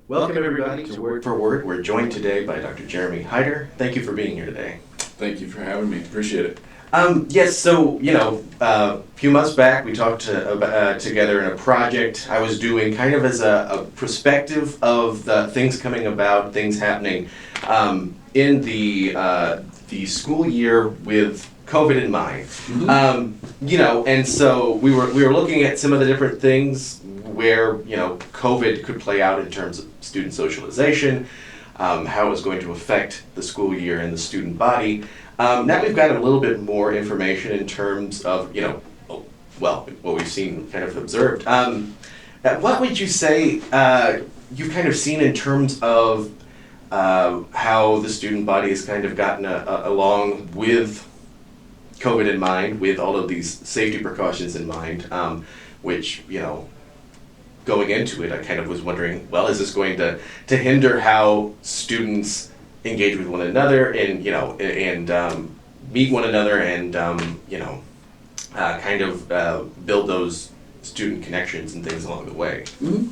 Welcome everybody to Word for Word. We're joined today by Dr. Jeremy Heider. Thank you for being here today. Thank you for having me. Appreciate it. Yes, so, a few months back we talked together in a project I was doing kind of as a perspective of the things coming about, things happening in the school year with COVID in mind. Mm-hmm. And so we were looking at some of the different things where, COVID could play out in terms of student socialization, how it was going to affect the school year and the student body. Now we've got a little bit more information in terms of, what we've seen, kind of observed. What would you say you've kind of seen in terms of how the student body has kind of gotten along with COVID in mind, with all of these safety precautions in mind, which, going into it, I kind of was wondering, well, is this going to hinder how students engage with one another and, meet one another and, build those student connections and things along the way? Mm-hmm.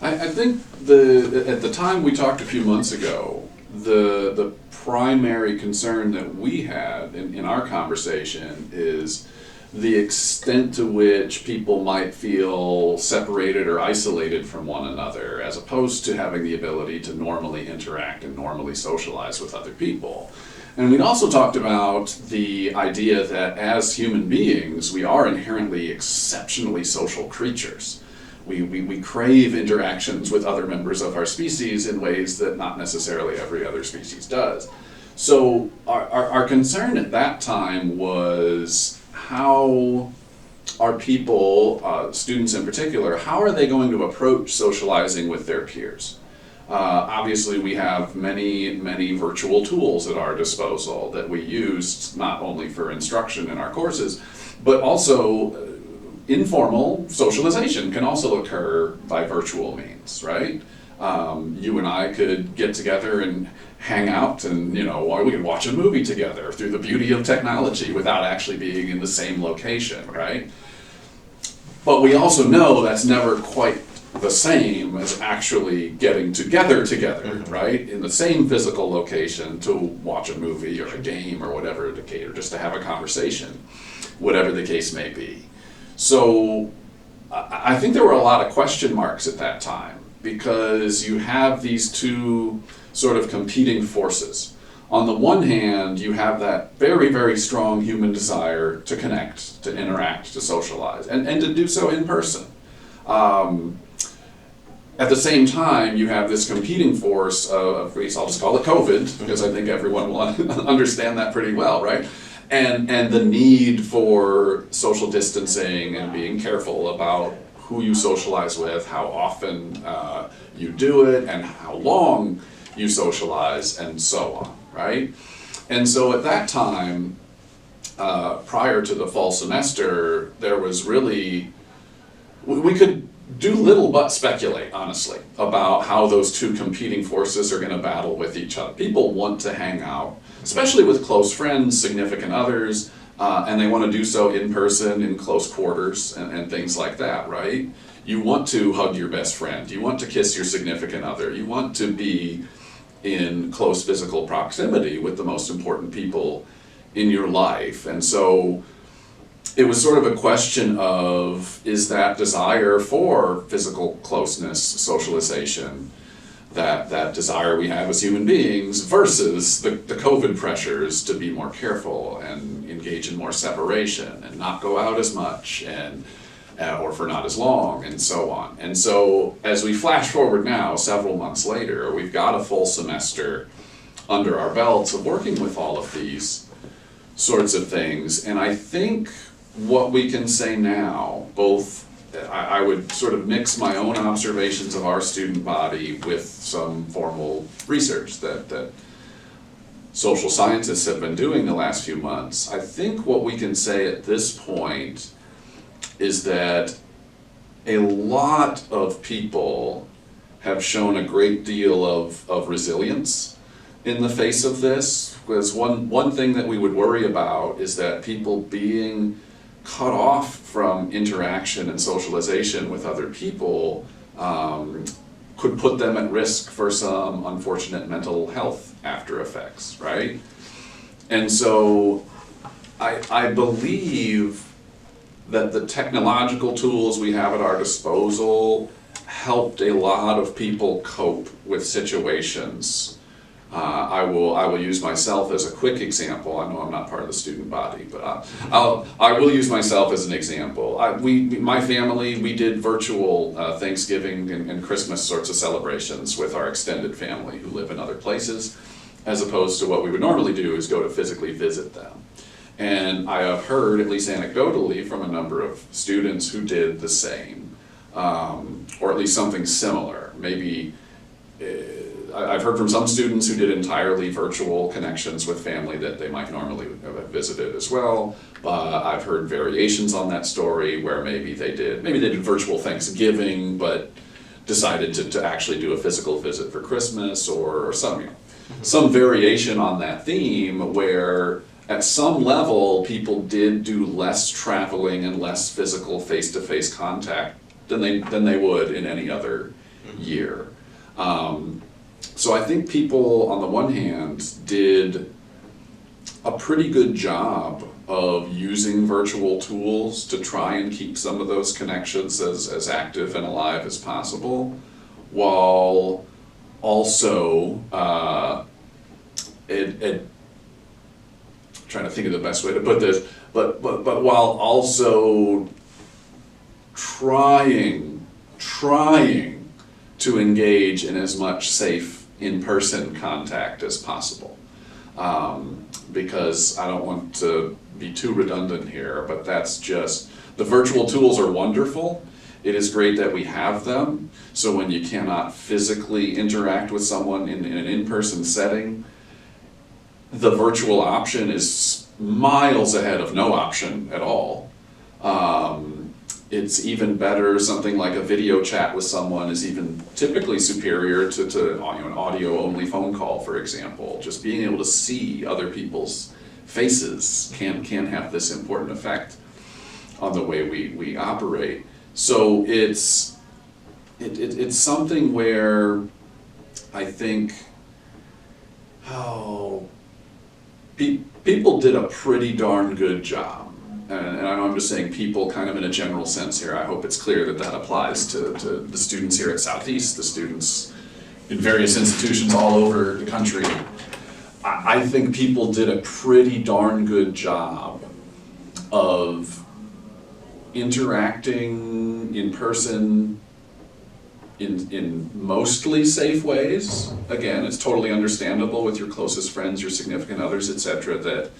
I think at the time we talked a few months ago, the primary concern that we had in our conversation is the extent to which people might feel separated or isolated from one another, as opposed to having the ability to normally interact and normally socialize with other people. And we'd also talked about the idea that as human beings, we are inherently exceptionally social creatures. We crave interactions with other members of our species in ways that not necessarily every other species does. So our concern at that time was, how are people, students in particular, how are they going to approach socializing with their peers? Obviously, we have many virtual tools at our disposal that we use not only for instruction in our courses, but also informal socialization can also occur by virtual means, right? You and I could get together and hang out and, or we could watch a movie together through the beauty of technology without actually being in the same location, right? But we also know that's never quite the same as actually getting together, mm-hmm. right? In the same physical location to watch a movie or a game or whatever, or just to have a conversation, whatever the case may be. So I think there were a lot of question marks at that time, because you have these two sort of competing forces. On the one hand, you have that very, very strong human desire to connect, to interact, to socialize, and to do so in person. At the same time, you have this competing force of, I'll just call it COVID, because I think everyone will understand that pretty well, right? And the need for social distancing and being careful about who you socialize with, how often you do it, and how long you socialize, and so on, right? And so at that time, prior to the fall semester, there was really, we could do little but speculate, honestly, about how those two competing forces are going to battle with each other. People want to hang out, especially with close friends, significant others, and they want to do so in person, in close quarters, and things like that, right? You want to hug your best friend, you want to kiss your significant other, you want to be in close physical proximity with the most important people in your life. And so it was sort of a question of, is that desire for physical closeness, socialization, that desire we have as human beings, versus the COVID pressures to be more careful and engage in more separation and not go out as much and or for not as long, and so on. And so as we flash forward now, several months later, we've got a full semester under our belts of working with all of these sorts of things. And I think what we can say now, both, I would sort of mix my own observations of our student body with some formal research that social scientists have been doing the last few months. I think what we can say at this point is that a lot of people have shown a great deal of resilience in the face of this. Because one thing that we would worry about is that people being cut off from interaction and socialization with other people could put them at risk for some unfortunate mental health after effects, right? And so I believe that the technological tools we have at our disposal helped a lot of people cope with situations. I will use myself as a quick example. I know I'm not part of the student body, but I will use myself as an example. My family, we did virtual Thanksgiving and Christmas sorts of celebrations with our extended family who live in other places, as opposed to what we would normally do is go to physically visit them. And I have heard, at least anecdotally, from a number of students who did the same, or at least something similar. Maybe I've heard from some students who did entirely virtual connections with family that they might normally have visited as well. But I've heard variations on that story where maybe they did virtual Thanksgiving, but decided to actually do a physical visit for Christmas, or some variation on that theme where at some level people did do less traveling and less physical face-to-face contact than they would in any other year. So I think people, on the one hand, did a pretty good job of using virtual tools to try and keep some of those connections as active and alive as possible, while also trying to think of the best way to put this, but while also trying to engage in as much safe in-person contact as possible. Because I don't want to be too redundant here, but that's just, the virtual tools are wonderful. It is great that we have them, so when you cannot physically interact with someone in an in-person setting, the virtual option is miles ahead of no option at all. It's even better, something like a video chat with someone is even typically superior to an audio-only phone call, for example. Just being able to see other people's faces can have this important effect on the way we operate. So it's something where I think people did a pretty darn good job. And I know I'm just saying people kind of in a general sense here. I hope it's clear that applies to the students here at Southeast, the students in various institutions all over the country. I think people did a pretty darn good job of interacting in person in mostly safe ways. Again, it's totally understandable with your closest friends, your significant others, etc., that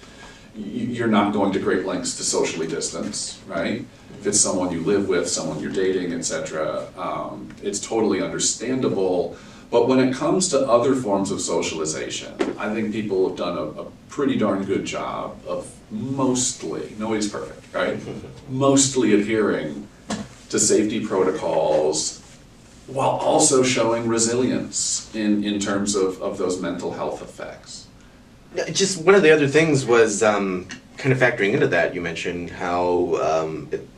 you're not going to great lengths to socially distance, right? If it's someone you live with, someone you're dating, etc., it's totally understandable. But when it comes to other forms of socialization, I think people have done a pretty darn good job of mostly, nobody's perfect, right? Mostly adhering to safety protocols while also showing resilience in terms of those mental health effects. Just one of the other things was kind of factoring into that. You mentioned how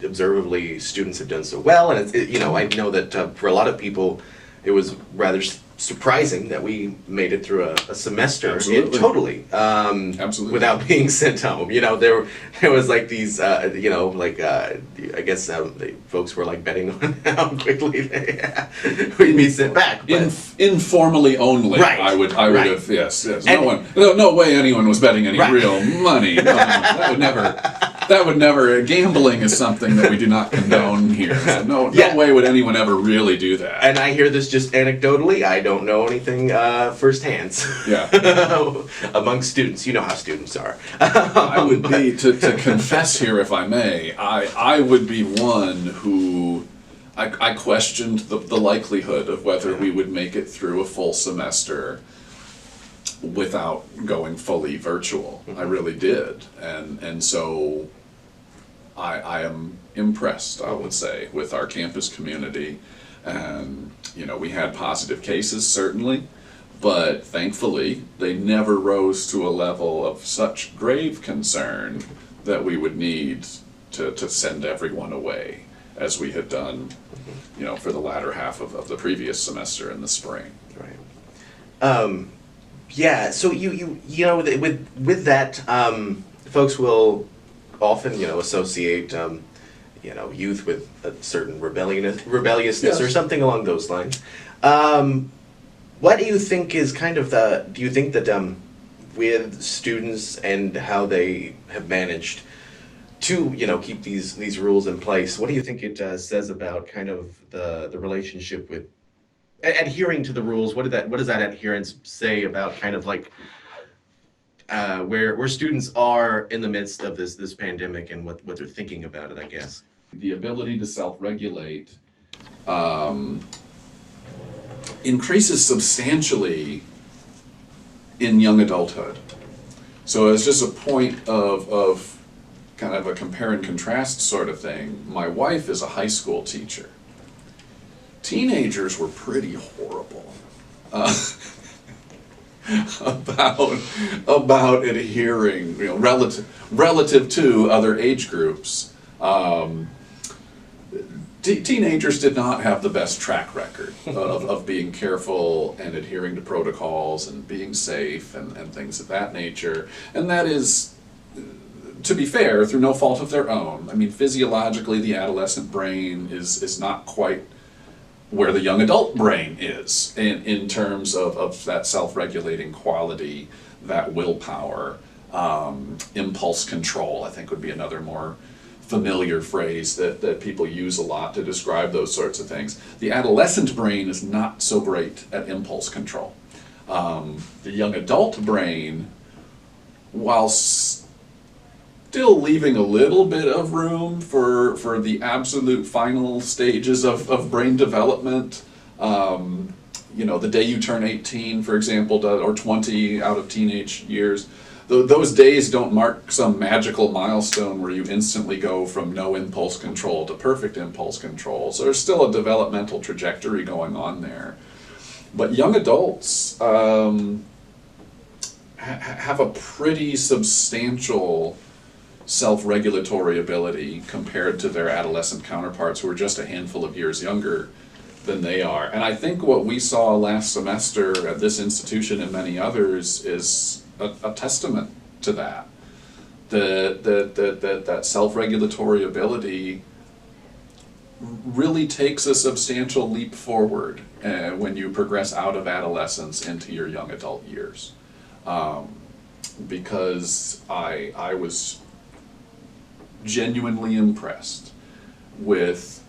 observably students have done so well, and I know that for a lot of people, it was rather surprising that we made it through a semester totally Absolutely. without being sent home. There was like these I guess folks were like betting on how quickly we'd be sent back. Informally only, right. I would have, yes. No way anyone was betting any real money. No, that would never, gambling is something that we do not condone here. So no way would anyone ever really do that. And I hear this just anecdotally. I don't know anything firsthand. Yeah. Among students, you know how students are. I would be, to confess here if I may, I would be one who, I questioned the likelihood of whether we would make it through a full semester without going fully virtual. I really did. And so I am impressed, I would say, with our campus community. And, we had positive cases, certainly, but thankfully, they never rose to a level of such grave concern that we would need to send everyone away, as we had done, for the latter half of the previous semester in the spring. Right. Yeah, so with that, folks will often, associate, youth with a certain rebelliousness or Yes. something along those lines. What do you think is kind of do you think that with students and how they have managed to, keep these rules in place, what do you think it says about kind of the relationship with adhering to the rules? What does that adherence say about kind of like where students are in the midst of this pandemic and what they're thinking about it, I guess. The ability to self-regulate increases substantially in young adulthood. So as just a point of kind of a compare and contrast sort of thing, my wife is a high school teacher. Teenagers were pretty horrible about adhering, relative to other age groups. Teenagers did not have the best track record of being careful and adhering to protocols and being safe and things of that nature. And that is, to be fair, through no fault of their own. I mean, physiologically, the adolescent brain is not quite where the young adult brain is in terms of that self-regulating quality, that willpower, impulse control, I think would be another more familiar phrase that people use a lot to describe those sorts of things. The adolescent brain is not so great at impulse control. The young adult brain, while still leaving a little bit of room for the absolute final stages of brain development, the day you turn 18, for example, or 20 out of teenage years, those days don't mark some magical milestone where you instantly go from no impulse control to perfect impulse control. So there's still a developmental trajectory going on there. But young adults have a pretty substantial self-regulatory ability compared to their adolescent counterparts who are just a handful of years younger than they are. And I think what we saw last semester at this institution and many others is a testament to that. That self-regulatory ability really takes a substantial leap forward when you progress out of adolescence into your young adult years. Because I was genuinely impressed with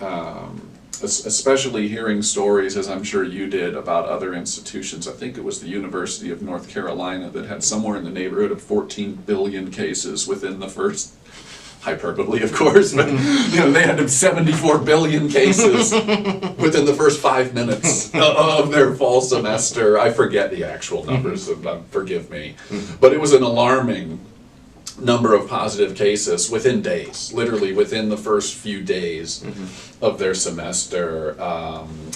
especially hearing stories, as I'm sure you did, about other institutions. I think it was the University of North Carolina that had somewhere in the neighborhood of 14 billion cases within the first, hyperbole of course, but they had 74 billion cases within the first 5 minutes of their fall semester. I forget the actual numbers, forgive me, but it was an alarming number of positive cases within days, literally within the first few days of their semester,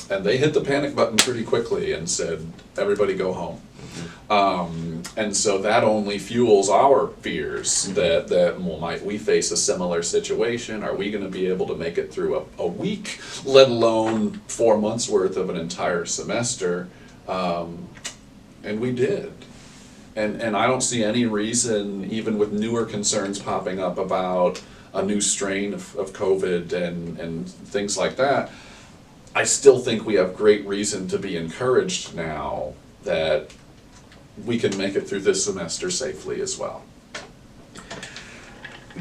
and they hit the panic button pretty quickly and said, everybody go home. And so that only fuels our fears that well, might we face a similar situation? Are we going to be able to make it through a week, let alone 4 months worth of an entire semester? And we did. And I don't see any reason, even with newer concerns popping up about a new strain of COVID and things like that, I still think we have great reason to be encouraged now that we can make it through this semester safely as well.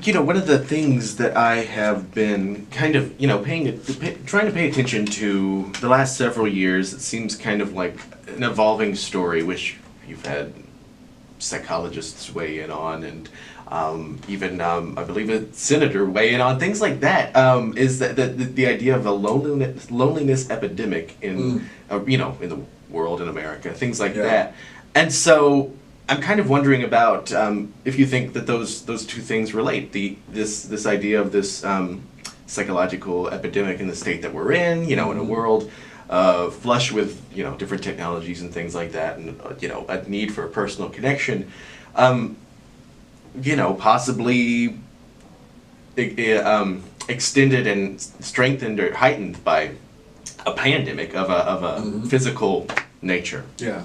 One of the things that I have been kind of, trying to pay attention to the last several years, it seems kind of like an evolving story, which you've had psychologists weigh in on, and even I believe a senator weigh in on things like that. Is that the idea of a loneliness epidemic in in the world, in America, things like that. And so I'm kind of wondering about if you think that those two things relate. This idea of this psychological epidemic in the state that we're in, in a world flush with different technologies and things like that, and a need for a personal connection, possibly extended and strengthened or heightened by a pandemic of a physical nature. Yeah.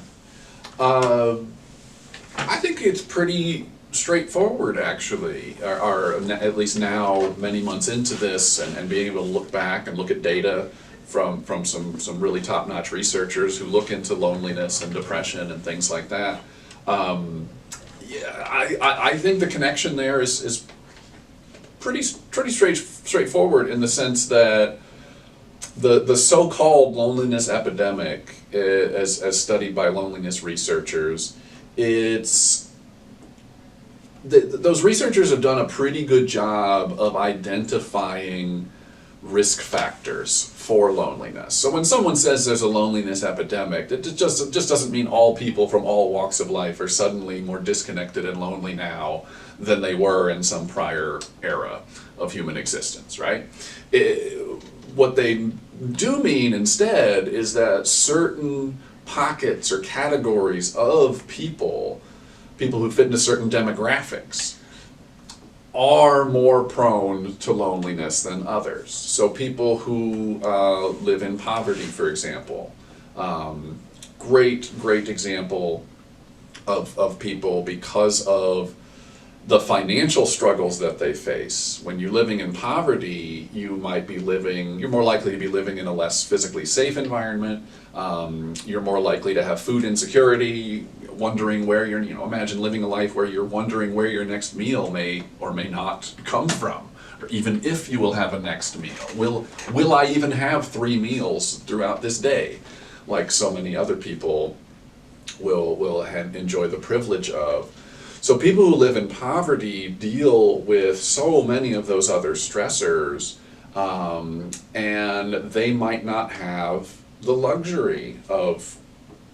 I think it's pretty straightforward, actually, or at least now, many months into this, and being able to look back and look at data from some really top-notch researchers who look into loneliness and depression and things like that. I think the connection there is pretty straightforward, in the sense that the so-called loneliness epidemic, as studied by loneliness researchers, those researchers have done a pretty good job of identifying risk factors for loneliness. So when someone says there's a loneliness epidemic, it just doesn't mean all people from all walks of life are suddenly more disconnected and lonely now than they were in some prior era of human existence, right? What they do mean instead is that certain pockets or categories of people who fit into certain demographics, are more prone to loneliness than others. So people who live in poverty, for example, great example of people, because of the financial struggles that they face. When you're living in poverty, you're more likely to be living in a less physically safe environment. You're more likely to have food insecurity, wondering where imagine living a life where you're wondering where your next meal may or may not come from, or even if you will have a next meal. Will I even have 3 meals throughout this day, like so many other people will enjoy the privilege of. So people who live in poverty deal with so many of those other stressors, and they might not have the luxury of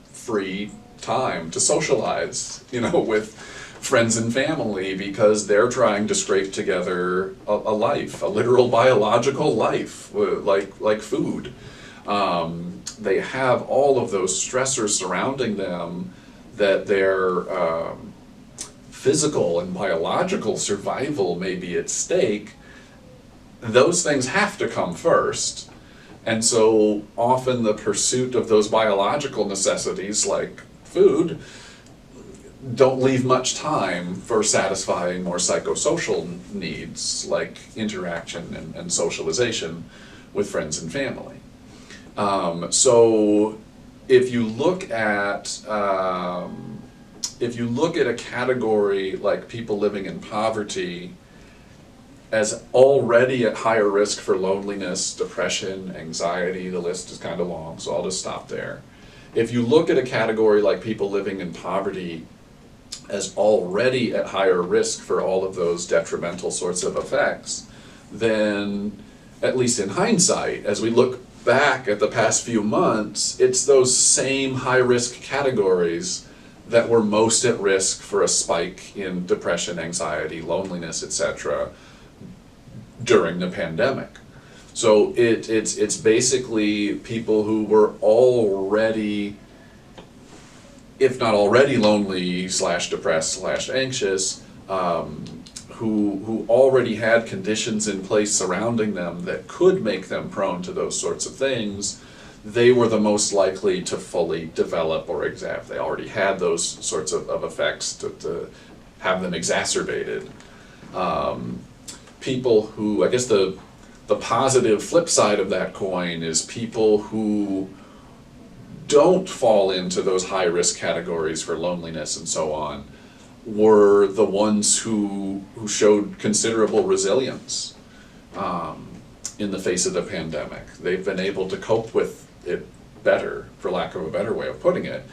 free time to socialize, with friends and family, because they're trying to scrape together a life, a literal biological life, like food. They have all of those stressors surrounding them, that their physical and biological survival may be at stake. Those things have to come first. And so often the pursuit of those biological necessities, like food, don't leave much time for satisfying more psychosocial needs, like interaction and socialization with friends and family. So if you look at a category like people living in poverty as already at higher risk for loneliness, depression, anxiety, the list is kind of long, so I'll just stop there. If you look at a category like people living in poverty as already at higher risk for all of those detrimental sorts of effects, then, at least in hindsight, as we look back at the past few months, it's those same high-risk categories that were most at risk for a spike in depression, anxiety, loneliness, etc. during the pandemic. So it's basically people who were already, if not already lonely / depressed / anxious, who already had conditions in place surrounding them that could make them prone to those sorts of things. They were the most likely to fully develop or they already had those sorts of effects to have them exacerbated. People who, I guess the positive flip side of that coin is people who don't fall into those high risk categories for loneliness and so on, were the ones who showed considerable resilience in the face of the pandemic. They've been able to cope with it better, for lack of a better way of putting it.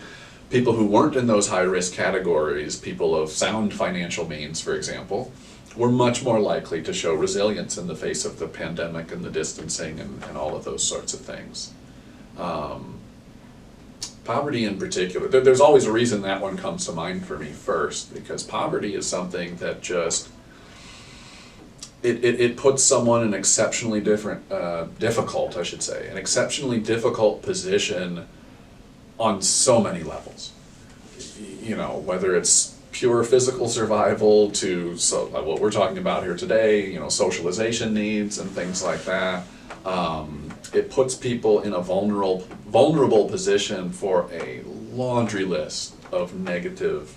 People who weren't in those high risk categories, people of sound financial means, for example, were much more likely to show resilience in the face of the pandemic and the distancing and all of those sorts of things. Poverty in particular, there's always a reason that one comes to mind for me first, because poverty is something that just, it puts someone in an exceptionally difficult, I should say, an exceptionally difficult position on so many levels. You know, whether it's pure physical survival to what we're talking about here today, you know, socialization needs and things like that. It puts people in a vulnerable position for a laundry list of negative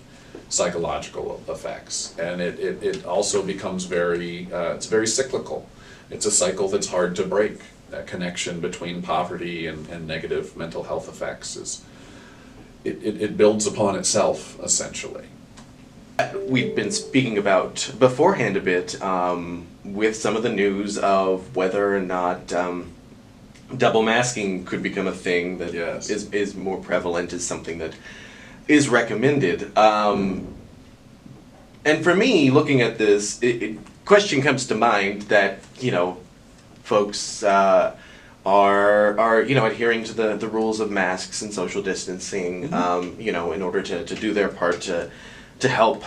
psychological effects, and it also becomes it's very cyclical. It's a cycle that's hard to break. That connection between poverty and negative mental health effects it builds upon itself, essentially. We've been speaking about beforehand a bit with some of the news of whether or not double masking could become a thing that Yes. is more prevalent, is something that is recommended. And for me, looking at this, question comes to mind that, you know, folks are you know, adhering to the rules of masks and social distancing, you know, in order to do their part to help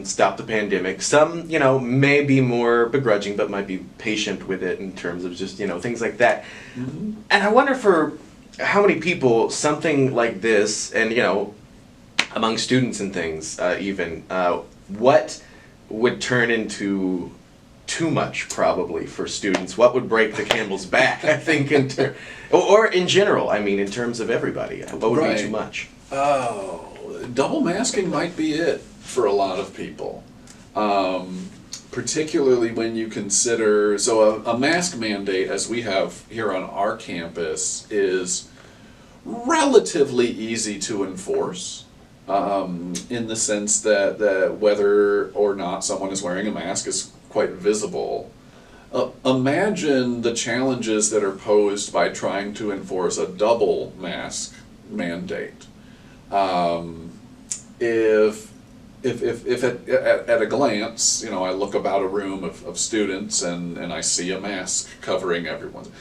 stop the pandemic. Some, you know, may be more begrudging, but might be patient with it in terms of just, you know, things like that. And I wonder for how many people something like this, and, you know, among students and things, even, what would turn into too much probably for students? What would break the camel's back, I think, or in general, I mean, in terms of everybody, what would be too much? Oh, double masking might be it for a lot of people. Particularly when you consider, so a mask mandate, as we have here on our campus, is relatively easy to enforce. In the sense that whether or not someone is wearing a mask is quite visible. Imagine the challenges that are posed by trying to enforce a double mask mandate. If at a glance, you know, I look about a room of students and I see a mask covering everyone,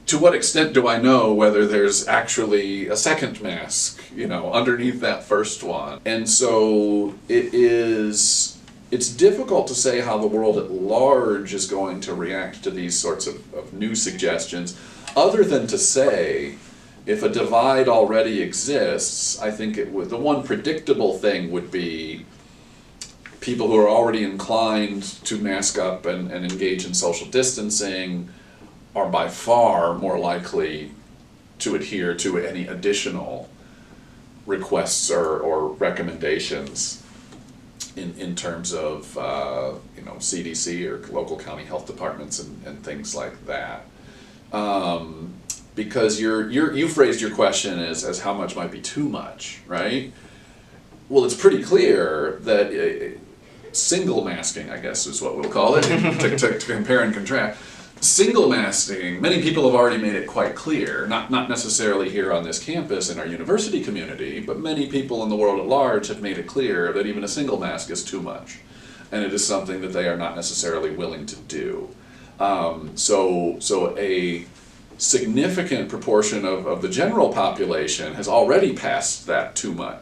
to what extent do I know whether there's actually a second mask, you know, underneath that first one? And so it's difficult to say how the world at large is going to react to these sorts of new suggestions, other than to say, if a divide already exists, I think the one predictable thing would be people who are already inclined to mask up and engage in social distancing are by far more likely to adhere to any additional requests or recommendations in terms of you know, CDC or local county health departments and things like that. Because you phrased your question as how much might be too much, right? Well, it's pretty clear that single masking, I guess is what we'll call it, to compare and contrast. Single masking, many people have already made it quite clear, not necessarily here on this campus in our university community, but many people in the world at large have made it clear that even a single mask is too much, and it is something that they are not necessarily willing to do. So a significant proportion of the general population has already passed that too much.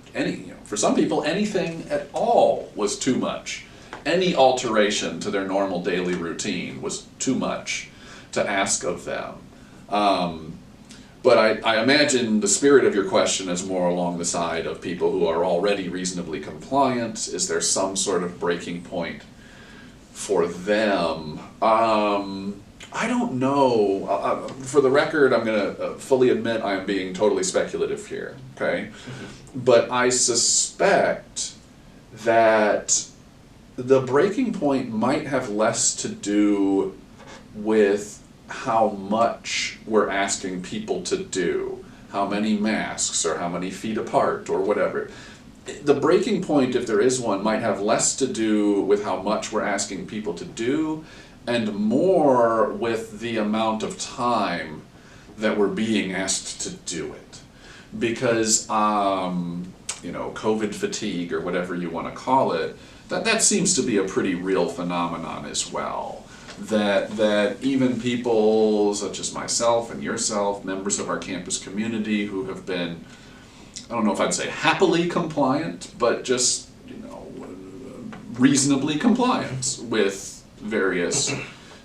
For some people, anything at all was too much. Any alteration to their normal daily routine was too much to ask of them. But I imagine the spirit of your question is more along the side of people who are already reasonably compliant. Is there some sort of breaking point for them? I don't know. For the record, I'm going to fully admit I am being totally speculative here, okay? But I suspect that the breaking point might have less to do with how much we're asking people to do, how many masks or how many feet apart or whatever. The breaking point, if there is one, might have less to do with how much we're asking people to do and more with the amount of time that we're being asked to do it. Because, you know, COVID fatigue or whatever you want to call it, that seems to be a pretty real phenomenon as well. That even people such as myself and yourself, members of our campus community who have been I don't know if I'd say happily compliant, but just, reasonably compliant with various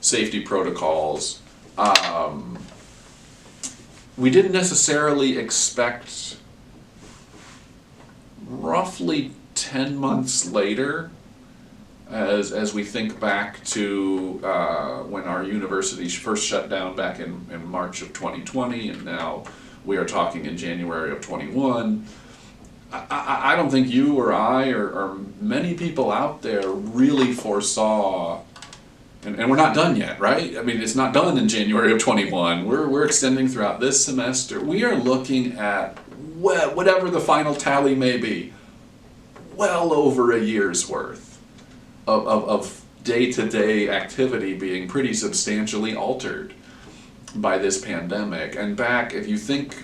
safety protocols. We didn't necessarily expect roughly 10 months later, as we think back to when our university first shut down back in March of 2020, and now we are talking in January of 21. I don't think you or I or many people out there really foresaw, and we're not done yet, right? I mean, it's not done in January of 21. We're extending throughout this semester. We are looking at, whatever the final tally may be, well over a year's worth of day-to-day activity being pretty substantially altered by this pandemic. And if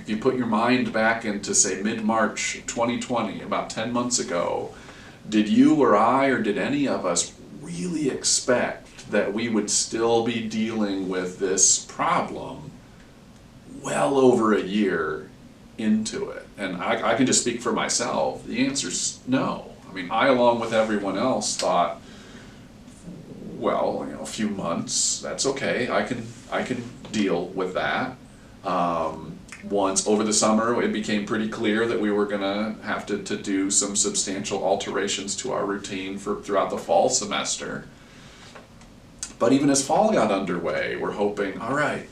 you put your mind back into, say, mid-March 2020, about 10 months ago, did you or I or did any of us really expect that we would still be dealing with this problem well over a year into it? And I can just speak for myself. The answer's no. I mean, I, along with everyone else, thought, well, a few months, that's okay. I can deal with that. Once over the summer, it became pretty clear that we were gonna have to do some substantial alterations to our routine throughout the fall semester. But even as fall got underway, we're hoping, all right,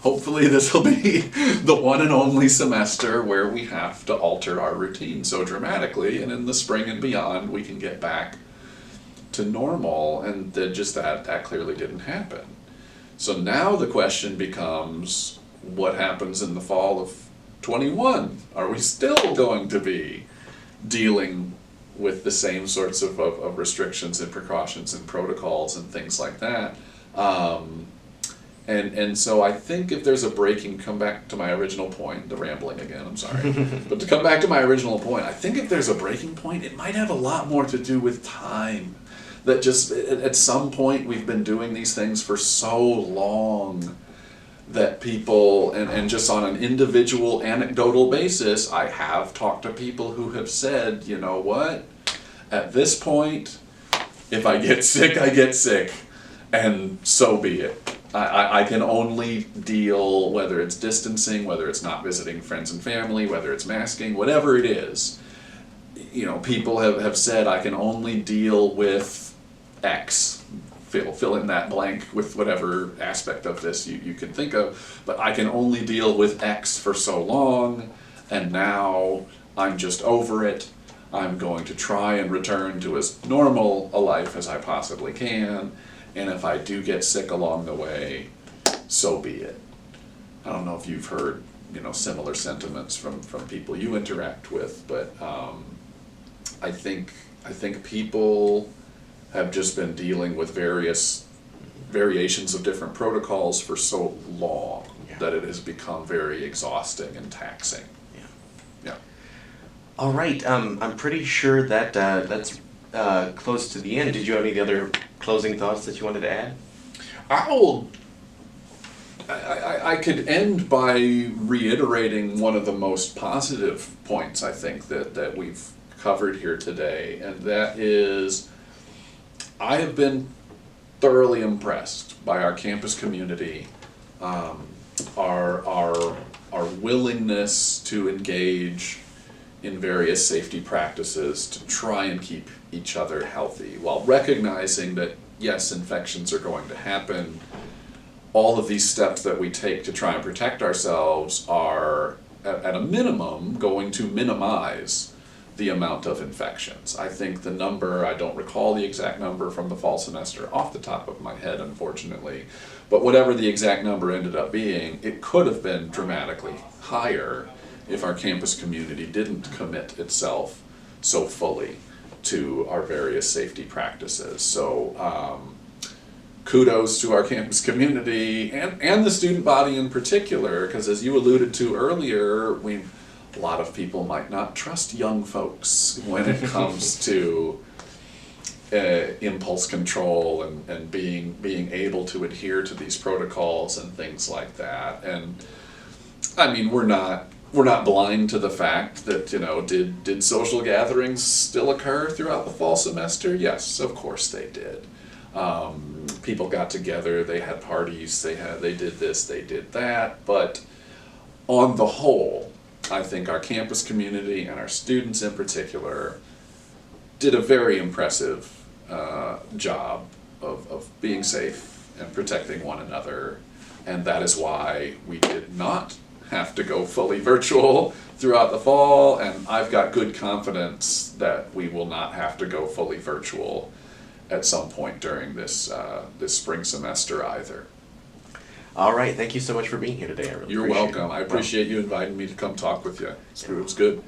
hopefully this will be the one and only semester where we have to alter our routine so dramatically, and in the spring and beyond, we can get back to normal. And that clearly didn't happen. So now the question becomes, what happens in the fall of 21? Are we still going to be dealing with the same sorts of restrictions and precautions and protocols and things like that? And so I think if there's a come back to my original point, the rambling again, I'm sorry, but to come back to my original point, I think if there's a breaking point, it might have a lot more to do with time. That just at some point we've been doing these things for so long that people, and just on an individual anecdotal basis, I have talked to people who have said, you know what, at this point, if I get sick, I get sick, and so be it. I can only deal, whether it's distancing, whether it's not visiting friends and family, whether it's masking, whatever it is. People have said, I can only deal with X. Fill in that blank with whatever aspect of this you can think of, but I can only deal with X for so long, and now I'm just over it. I'm going to try and return to as normal a life as I possibly can, and if I do get sick along the way, so be it. I don't know if you've heard similar sentiments from people you interact with, but I think people have just been dealing with various variations of different protocols for so long that it has become very exhausting and taxing. Yeah. All right. I'm pretty sure that that's close to the end. Did you have any other closing thoughts that you wanted to add? I could end by reiterating one of the most positive points I think that we've covered here today, and that is, I have been thoroughly impressed by our campus community, our willingness to engage in various safety practices to try and keep each other healthy, while recognizing that, yes, infections are going to happen. All of these steps that we take to try and protect ourselves are, at a minimum, going to minimize the amount of infections. I think the number, I don't recall the exact number from the fall semester off the top of my head, unfortunately, but whatever the exact number ended up being, it could have been dramatically higher if our campus community didn't commit itself so fully to our various safety practices. So kudos to our campus community and the student body in particular, because as you alluded to earlier, a lot of people might not trust young folks when it comes to impulse control and being able to adhere to these protocols and things like that. And I mean, we're not we're not blind to the fact that, did social gatherings still occur throughout the fall semester? Yes, of course they did. People got together, they had parties, they did this, they did that, but on the whole, I think our campus community and our students in particular did a very impressive job of being safe and protecting one another, and that is why we did not have to go fully virtual throughout the fall, and I've got good confidence that we will not have to go fully virtual at some point during this spring semester either. All right, thank you so much for being here today. I really You're appreciate welcome. it. I appreciate you inviting me to come talk with you. It was good.